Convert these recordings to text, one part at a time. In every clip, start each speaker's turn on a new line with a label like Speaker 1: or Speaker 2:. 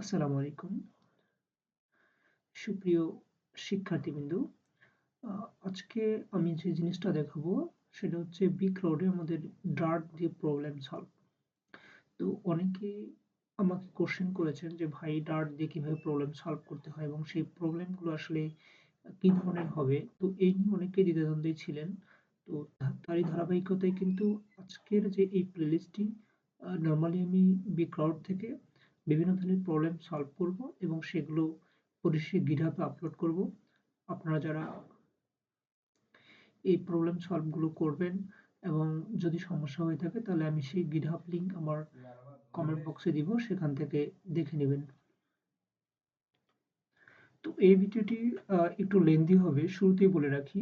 Speaker 1: আসসালামু আলাইকুম সুপ্রিয় শিক্ষার্থীবৃন্দ। আজকে আমি যে জিনিসটা দেখাবো সেটা হচ্ছে বিগ ক্রাউডে আমাদের ডার্ট দিয়ে প্রবলেম সলভ। তো অনেকে আমাকে কোশ্চেন করেছেন যে ভাই ডার্ট দিয়ে কিভাবে প্রবলেম সলভ করতে হয় এবং সেই প্রবলেমগুলো আসলে কি ধরনের হবে। তো এই নিয়ে অনেকেই দ্বিধাদ্বন্দ্বে ছিলেন। তো তারই ধারাবাহিকতায় কিন্তু আজকের যে এই প্লেলিস্টটি নরমালি আমি বিগ ক্রাউড থেকে বিভিন্ন ধরনের প্রবলেম সলভ করব এবং সেগুলো পরিশেষে গিটহাবে আপলোড করব। আপনারা যারা এই প্রবলেম সলভগুলো করবেন এবং যদি সমস্যা হয়ে থাকে তাহলে আমি সেই গিটহাব লিংক আমার কমেন্ট বক্সে দিব, সেখান থেকে দেখে নেবেন। তো এই ভিডিওটি একটু লেন্দি হবে, শুরুতেই বলে রাখি।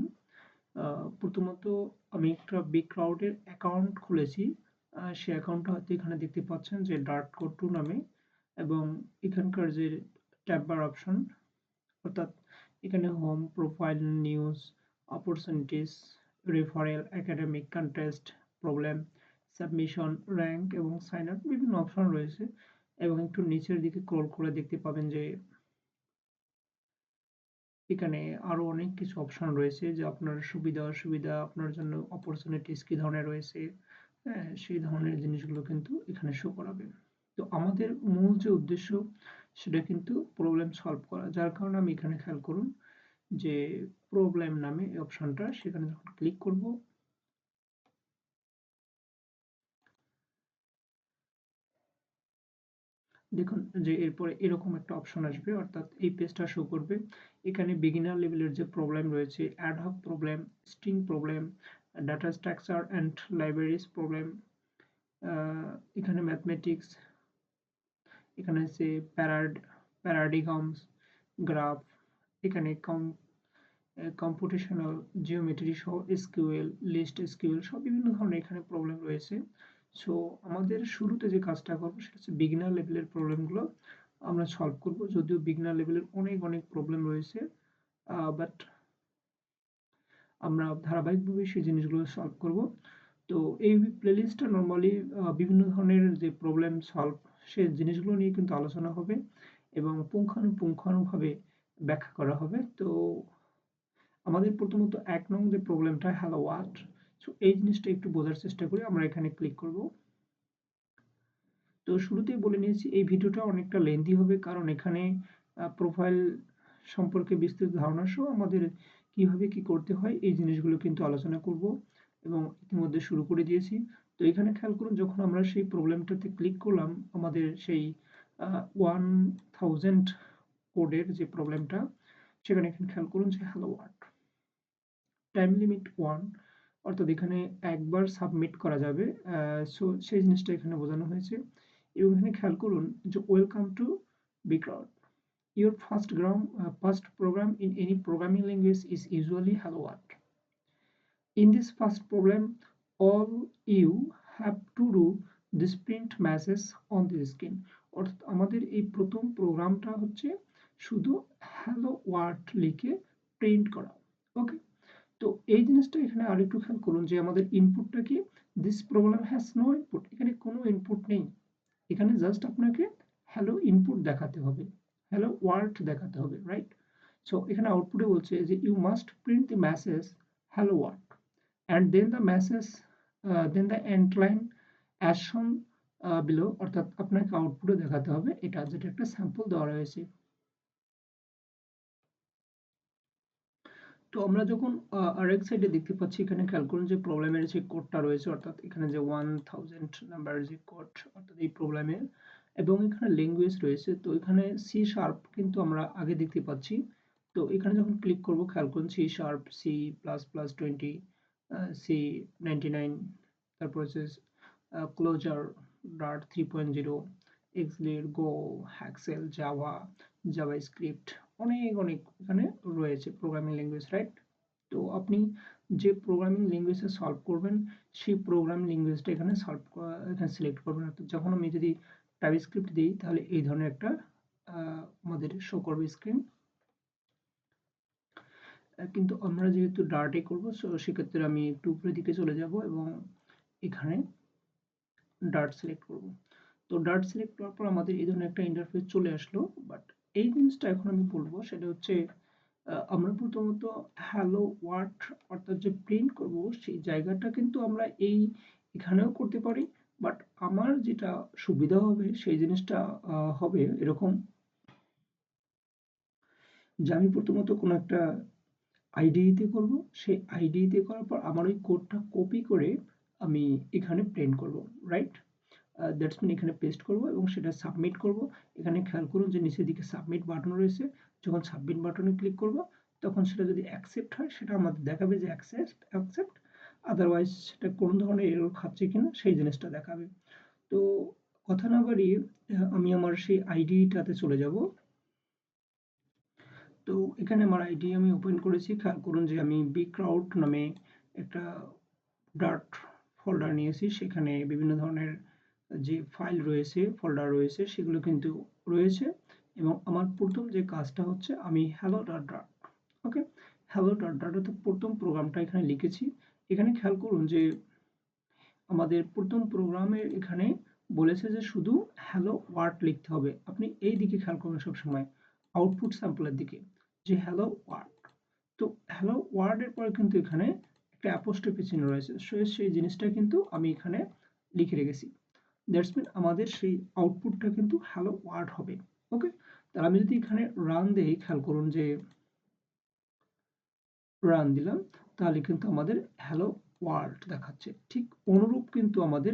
Speaker 1: প্রথমত আমি একটা বিগ ক্রাউডের অ্যাকাউন্ট খুলেছি। সেই অ্যাকাউন্টটা হয়তো এখানে দেখতে পাচ্ছেন যে ডার্ট কোড 2 নামে, এবং এখানকার যে ট্যাব বার অপশন, অর্থাৎ এখানে home, profile, news, opportunities, referral, academic, contest, problem, submission, rank এবং সাইন আপ বিভিন্ন অপশন রয়েছে। এবং একটু নিচের দিকে স্ক্রল করে দেখতে পাবেন যে এখানে আরো অনেক কিছু অপশন রয়েছে যে আপনার সুবিধা অসুবিধা, আপনার জন্য অপরচুনিটিস কি ধরনের রয়েছে, হ্যাঁ, সেই ধরনের জিনিসগুলো কিন্তু এখানে শো করাবে। তো আমাদের মূল যে উদ্দেশ্য সেটা কিন্তু প্রবলেম সলভ করা, যার কারণে আমি এখানে খেয়াল করুন যে প্রবলেম নামে এই অপশনটা, সেখানে যখন ক্লিক করব দেখুন যে এরপরে এরকম একটা অপশন আসবে, অর্থাৎ এই পেজটা শো করবে। এখানে বিগিনার লেভেলের যে প্রবলেম রয়েছে, ad hoc problem, string problem, data structure and libraries problem, এখানে ম্যাথমেটিক্স, এখানে আছে প্যারাডিগমস, গ্রাফ, এখানে কম্পিউটেশনাল জিওমেট্রি সহ এসকিউএল, লিস্ট এসকিউএল সব বিভিন্ন ধরনের এখানে প্রবলেম রয়েছে। সো আমাদের শুরুতে যে কাজটা করবো সেটা হচ্ছে বিগিনার লেভেলের প্রবলেমগুলো আমরা সলভ করব। যদিও বিগিনার লেভেলের অনেক অনেক প্রবলেম রয়েছে, বাট আমরা ধারাবাহিকভাবে সেই জিনিসগুলো সলভ করব। তো এই প্লেলিস্টটা নর্মালি বিভিন্ন ধরনের যে প্রবলেম সলভ সেই জিনিসগুলো নিয়ে কিন্তু আলোচনা হবে এবং পুঙ্খানুপুঙ্খানুভাবে ব্যাখ্যা করা হবে। তো আমাদের প্রথমত ১ নং যে প্রবলেমটা, হ্যালো ওয়ার্ল্ড। সো এই জিনিসটা একটু বোঝার চেষ্টা করি। আমরা এখানে ক্লিক করব। তো শুরুতেই বলে নিয়েছি এই ভিডিওটা অনেকটা লেন্দি হবে, কারণ এখানে প্রোফাইল সম্পর্কে বিস্তৃত ধারণা সহ আমাদের কিভাবে কি করতে হয় এই জিনিসগুলো কিন্তু আলোচনা করব এবং ইতিমধ্যে শুরু করে দিয়েছি। তো এখানে খেয়াল করুন, যখন আমরা সেই প্রবলেমটাতে ক্লিক করলাম, আমাদের সেই 1000 কোডের যে প্রবলেমটা, সেখানে এখানে খেয়াল করুন যে হ্যালো ওয়ার্ল্ড, টাইম লিমিট 1, অর্থাৎ এখানে একবার সাবমিট করা যাবে। সো সেই জিনিসটা এখানে বোঝানো হয়েছে। এবং এখানে খেয়াল করুন যে welcome to big crowd, your first program in any programming language is usually hello world. In this first program, all you have to do this print message on the screen. অর্থাৎ আমাদের এই প্রথম প্রোগ্রামটা হচ্ছে শুধু হ্যালো ওয়ার্ল্ড লিখে print করা। ওকে, তো এই জিনিসটা এখানে আরেকটু খেয়াল করুন যে আমাদের ইনপুটটা কি, this problem has no input, এখানে কোনো ইনপুট নেই। এখানে জাস্ট আপনাকে হ্যালো ইনপুট দেখাতে হবে, হ্যালো ওয়ার্ল্ড দেখাতে হবে, রাইট? সো এখানে আউটপুটে বলছে যে you must print the message hello world and then the message, then the end line as shown below, অর্থাৎ আপনাকে আউটপুটে দেখাতে হবে এটা, যেটা একটা স্যাম্পল দেওয়া রয়েছে। তো আমরা যখন আরেক সাইডে দেখতে পাচ্ছি, এখানে খেয়াল করুন যে প্রবলেমের যে কোডটা রয়েছে, অর্থাৎ এখানে যে 1000 নাম্বারের যে কোড, অর্থাৎ এই প্রবলেমের, এবং এখানে ল্যাঙ্গুয়েজ রয়েছে। তো এখানে সি শার্প কিন্তু আমরা আগে দেখতে পাচ্ছি। তো এখানে যখন ক্লিক করব, খেয়াল করুন C sharp, C plus plus 20, C 99, তারপর হচ্ছে ক্লোজার, ডার্ট 3.0, এক্সলেট, গো, হ্যাক্সেল, জাভা, জাভা স্ক্রিপ্ট, অনেক অনেক এখানে রয়েছে প্রোগ্রামিং ল্যাঙ্গুয়েজ, রাইট? তো আপনি যে প্রোগ্রামিং ল্যাঙ্গুয়েজে সলভ করবেন সেই প্রোগ্রামিং ল্যাঙ্গুয়েজটা এখানে এখানে সিলেক্ট করবেন। অর্থাৎ যখন আমি যদি টাইপস্ক্রিপ্ট দিই তাহলে এই ধরনের একটা আমাদের শো করবে স্ক্রিন। কিন্তু আমরা যেহেতু ডার্টে করব, সো সেক্ষেত্রে আমি একটু উপরের দিকে চলে যাব এবং এখানে ডার্ট সিলেক্ট করব। তো তো ডার্ট সিলেক্ট করার পর আমাদের এই ধরনের একটা ইন্টারফেস চলে আসলো। বাট এই জিনিসটা এখন আমি বলবো সেটা হচ্ছে আমরা প্রথমত হ্যালো ওয়ার্ল্ড অর্থাৎ যে প্রিন্ট করব সেই জায়গাটা কিন্তু আমরা এখানেও করতে পারি। বাট আমার যেটা সুবিধা হবে সেই জিনিসটা হবে এরকম যে আমি প্রথমত কোনো একটা আইডিইতে করব। সেই আইডিইতে করার পর আমার ওই কোডটা কপি করে আমি এখানে প্রিন্ট করব, রাইট? দ্যাটস মিন এখানে পেস্ট করব এবং সেটা সাবমিট করব। এখানে খেয়াল করুন যে নিচের দিকে সাবমিট বাটন রয়েছে। যখন সাবমিট বাটনে ক্লিক করব তখন সেটা যদি অ্যাকসেপ্ট হয় সেটা আমাদের দেখাবে যে অ্যাকসেপ্ট, আদারওয়াইজ সেটা কোন ধরনের এরর খাচ্ছে কিনা সেই জিনিসটা দেখাবে। তো কথা না বাড়িয়ে আমি আমার সেই আইডিটাতে চলে যাব। তো এখানে আমার আইডি আমি ওপেন করেছি। খেয়াল করুন যে আমি বিক্রাউড নামে একটা ডার্ট ফোল্ডার নিয়েছি। সেখানে বিভিন্ন ধরনের যে ফাইল রয়েছে, ফোল্ডার রয়েছে সেগুলো কিন্তু রয়েছে এবং আমার প্রথম যে কাজটা হচ্ছে আমি hello ডট ডার্ট, ওকে, hello ডট ডার্ট অর্থাৎ প্রথম প্রোগ্রামটা এখানে লিখেছি। এখানে খেয়াল করুন যে আমাদের প্রথম প্রোগ্রামের এখানে বলেছে যে শুধু হ্যালো ওয়ার্ড লিখতে হবে। আপনি এই দিকে খেয়াল করবেন সবসময় আউটপুট স্যাম্পলের দিকে যে হ্যালো ওয়ার্ড। তো হ্যালো ওয়ার্ডের পরে কিন্তু এখানে একটা অ্যাপোস্ট্রফি চিহ্ন রয়েছে। সেই জিনিসটা কিন্তু আমি এখানে লিখে রেখেছি। দ্যাটস মিন আমাদের সেই আউটপুটটা কিন্তু হ্যালো ওয়ার্ড হবে। ওকে, তাহলে আমি যদি এখানে রান দেই, খেয়াল করুন যে রান দিলাম তাহলে কিন্তু আমাদের হ্যালো ওয়ার্ল্ড দেখাচ্ছে। ঠিক অনুরূপ কিন্তু আমাদের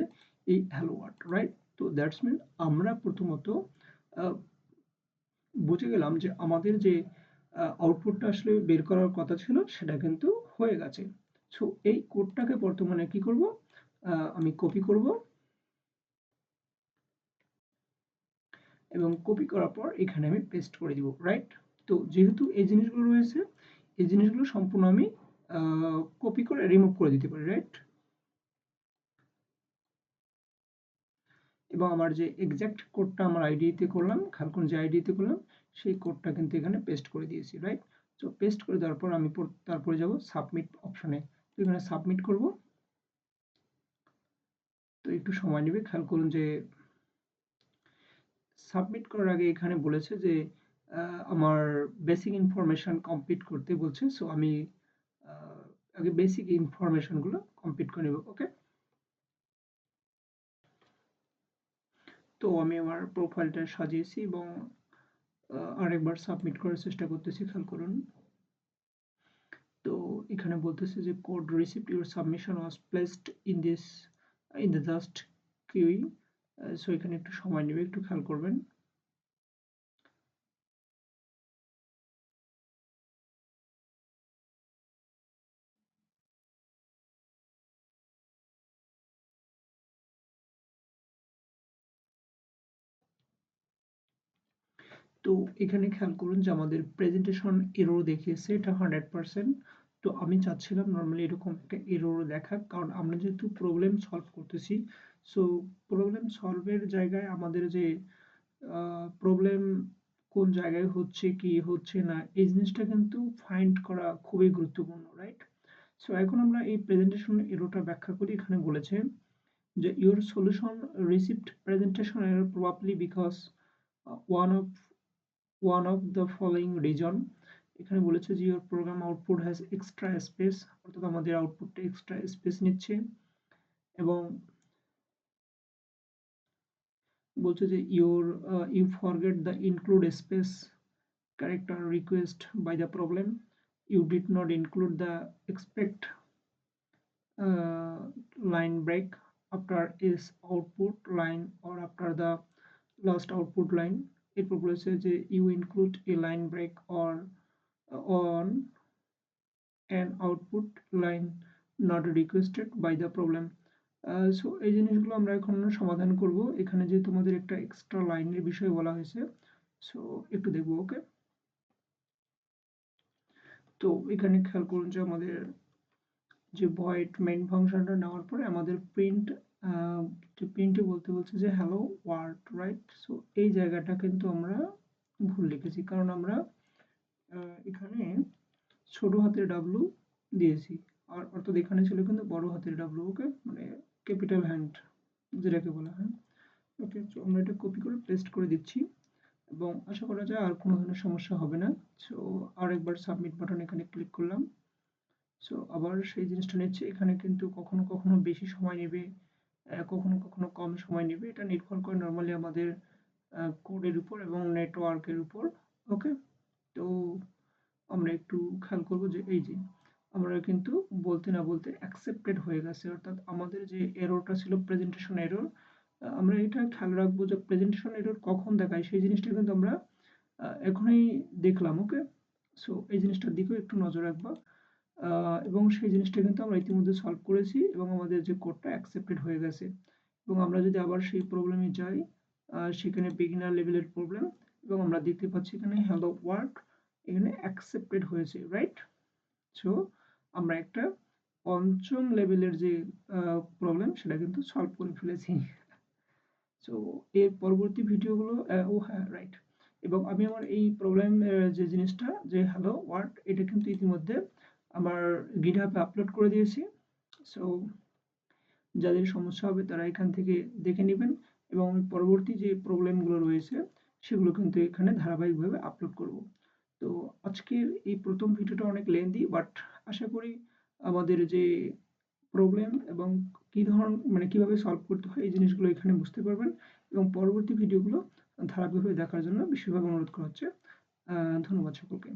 Speaker 1: এই হ্যালো ওয়ার্ল্ড, রাইট? তো দ্যাটস মিন আমরা প্রথমত বুঝে গেলাম যে আমাদের যে আউটপুটটা আসলে বের করার কথা ছিল সেটা কিন্তু হয়ে গেছে। সো এই কোডটাকে বর্তমানে কি করব, আমি কপি করব এবং কপি করার পর এখানে আমি পেস্ট করে দিব, রাইট? তো যেহেতু এই জিনিসগুলো রয়েছে এই জিনিসগুলো সম্পূর্ণ আমি কপি করে রিমুভ করে দিতে পারি, রাইট? এবং আমার যে এক্সাক্ট কোডটা আমার আইডিতে করলাম, খেয়াল করুন যে আইডিতে করলাম সেই কোডটা কিন্তু এখানে পেস্ট করে দিয়েছি, রাইট? তো পেস্ট করে দেওয়ার পর আমি তারপরে যাব সাবমিট অপশনে। তো এখানে সাবমিট করব। তো একটু সময় নেবে। খেয়াল করুন যে সাবমিট করার আগে এখানে বলেছে যে আমার বেসিক ইনফরমেশন কমপ্লিট করতে বলছে। সো আমি আগে বেসিক ইনফরমেশনগুলো কমপ্লিট করে নেব, ওকে? তো আমি আমার প্রোফাইলটা সাজিয়েছি এবং আরেকবার সাবমিট করার চেষ্টা করতেছি। খেয়াল করুন তো এখানে বলতেছে যে code received your submission was placed in the just kiwi. So এখানে একটু সময় নেবে, একটু খেয়াল করবেন। তো এখানে খেয়াল করুন যে আমাদের প্রেজেন্টেশন এরর দেখিয়েছে, এটা 100%। তো আমি চাচ্ছিলাম নর্মালি এরকম একটা এরর দেখাক, কারণ আমরা যেহেতু প্রবলেম সলভ করতেছি। সো প্রবলেম সলভের জায়গায় আমাদের যে প্রবলেম কোন জায়গায় হচ্ছে কি হচ্ছে না এই জিনিসটা কিন্তু ফাইন্ড করা খুবই গুরুত্বপূর্ণ, রাইট? সো এখন আমরা এই প্রেজেন্টেশন এররটা ব্যাখ্যা করি। এখানে বলেছে যে your solution received presentation error probably because one of the following reason। এখানে বলেছে যে your program output has extra space, অর্থাৎ আমাদের আউটপুটটা এক্সট্রা স্পেস নিচ্ছে এবং বলছে যে you forget the include space character request by the problem, you did not include the expect line break after is output line or after the last output line। এরপর বলেছে যে you include a line break or on an output line not requested by the problem। So এই জিনিসগুলো আমরা এখন সমাধান করব। এখানে যে তোমাদের একটা এক্সট্রা লাইনের বিষয় বলা হয়েছে, সো একটু দেখবো, ওকে? তো এখানে খেয়াল করুন যে আমাদের যে ভয়েড মেইন ফাংশনটা নেওয়ার পরে আমাদের প্রিন্টে বলতে বলছে যে হ্যালো ওয়ার্ল্ড, রাইট? সো এই জায়গাটা কিন্তু আমরা ভুল লিখেছি, কারণ আমরা এখানে ছোট হাতের ডাব্লু দিয়েছি আর অর্থাৎ এখানে ছিল কিন্তু বড় হাতের ডাব্লু, ওকে, মানে ক্যাপিটাল হ্যান্ড যেটাকে বলা হয়। ওকে, সো আমরা এটা কপি করে পেস্ট করে দিচ্ছি এবং আশা করা যায় আর কোনো ধরনের সমস্যা হবে না। সো আরেকবার সাবমিট বাটন এখানে ক্লিক করলাম। সো আবার সেই জিনিসটা নিচ্ছে। এখানে কিন্তু কখনো, কখনো বেশি সময় নেবে, কখনো, কখনো কম সময় নেবে। এটা নির্ভর করে নরমালি আমাদের কোডের উপর এবং নেটওয়ার্কের উপর। ওকে? তো আমরা একটু খেয়াল করব যে এই যে আমরা কিন্তু বলতে না বলতে অ্যাকসেপ্টেড হয়ে গেছে। অর্থাৎ আমাদের যে এররটা ছিল প্রেজেন্টেশন এরর, আমরা এটা খেয়াল রাখবো যে প্রেজেন্টেশন এরর কখন দেখায় সেই জিনিসটা কিন্তু আমরা এখনই দেখলাম। ওকে? সো এই জিনিসটার দিকেও একটু নজর রাখবা। এবং সেই জিনিসটা কিন্তু আমরা ইতিমধ্যে সলভ করেছি এবং আমাদের যে কোডটা অ্যাকসেপ্টেড হয়ে গেছে। এবং আমরা যদি আবার সেই প্রবলেমে যাই, সেখানে বিগিনার লেভেলের প্রবলেম এবং আমরা দেখতে পাচ্ছি এখানে হ্যালো ওয়ার্ল্ড এখানে অ্যাকসেপ্টেড হয়েছে, রাইট? সো আমরা একটা পঞ্চম লেভেলের যে প্রবলেম সেটা কিন্তু সলভ করে ফেলেছি। সো এর পরবর্তী ভিডিওগুলো ও হ্যাঁ, রাইট। এবং আমি আমার এই প্রবলেম যে জিনিসটা যে হ্যালো ওয়ার্ল্ড এটা কিন্তু ইতিমধ্যে আমার GitHub এ আপলোড করে দিয়েছি। সো যাদের সমস্যা হবে তারা এখান থেকে দেখে নিবেন এবং আমি পরবর্তী যে প্রবলেমগুলো রয়েছে সেগুলো কিন্তু এখানে ধারাবাহিকভাবে আপলোড করব। তো আজকের এই প্রথম ভিডিওটা অনেক লেন্দি, বাট আশা করি আমাদের যে প্রবলেম এবং কি মানে কিভাবে সলভ করতে হয় এই জিনিসগুলো এখানে বুঝতে পারবেন এবং পরবর্তী ভিডিওগুলো ধারাবাহিকভাবে দেখার জন্য বিশেষভাবে অনুরোধ করা হচ্ছে। ধন্যবাদ সকলকে।